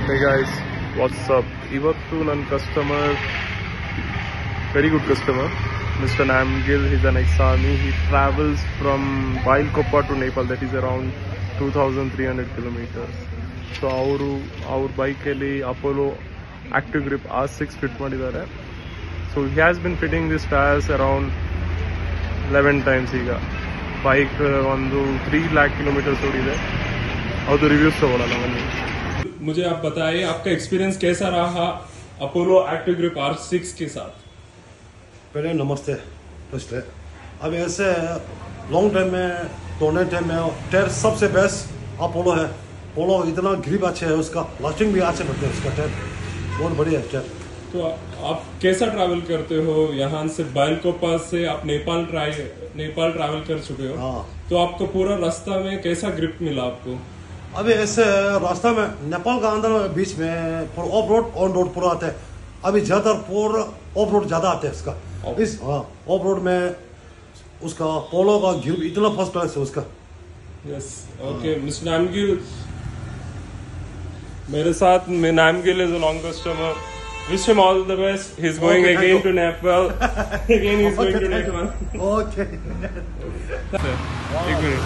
Hey guys, what's up? Ivattu ನನ್ನ customer, very good customer, Mr. Namgil. He's an ex-army. He travels from Bailkoppa to Nepal. That is around 2,300 kilometers. So our bike ಅಲ್ಲಿ Apollo Active Grip R6 fit ಮಾಡಿದ್ದಾರೆ. So he has been fitting these tires around 11 times ಈಗ. Bike ಒಂದು 3 lakh kilometers ಓಡಿದೆ. ಅದು reviews ತಗೊಳ್ಳೋಣ ಬನ್ನಿ. मुझे आप बताइए आपका एक्सपीरियंस कैसा रहा अपोलो एक्टिव ग्रिप R6 के साथ। पहले नमस्ते। फर्स्ट है अब ऐसे लॉन्ग टाइम में दौड़ने टाइम में टायर सबसे बेस्ट अपोलो है। पोलो इतना ग्रिप अच्छे है, उसका लास्टिंग भी अच्छे बढ़ते हैं, उसका टायर बहुत बढ़िया है टायर। तो आप कैसा ट्रैवल करते हो? यहाँ से बाइलकोपा से आप नेपाल ट्रैवल कर चुके हो। हाँ। तो आपको पूरा रास्ता में कैसा ग्रिप मिला आपको? अभी ऐसे रास्ता में नेपाल का अंदर बीच में ऑफ रोड ऑन रोड पूरा आता है। अभी ज्यादातर पूरा ऑफ रोड ज्यादा आते हैं इसका। इस ऑफ रोड में उसका पोलो का ग्रिप इतना फर्स्ट क्लास है उसका। यस ओके मिस्टर नामगिल, मेरे साथ में Namgil is a long customer. Wish him all the best. He's going again to Nepal. Again he's going to Nepal. Okay. एक मिनट।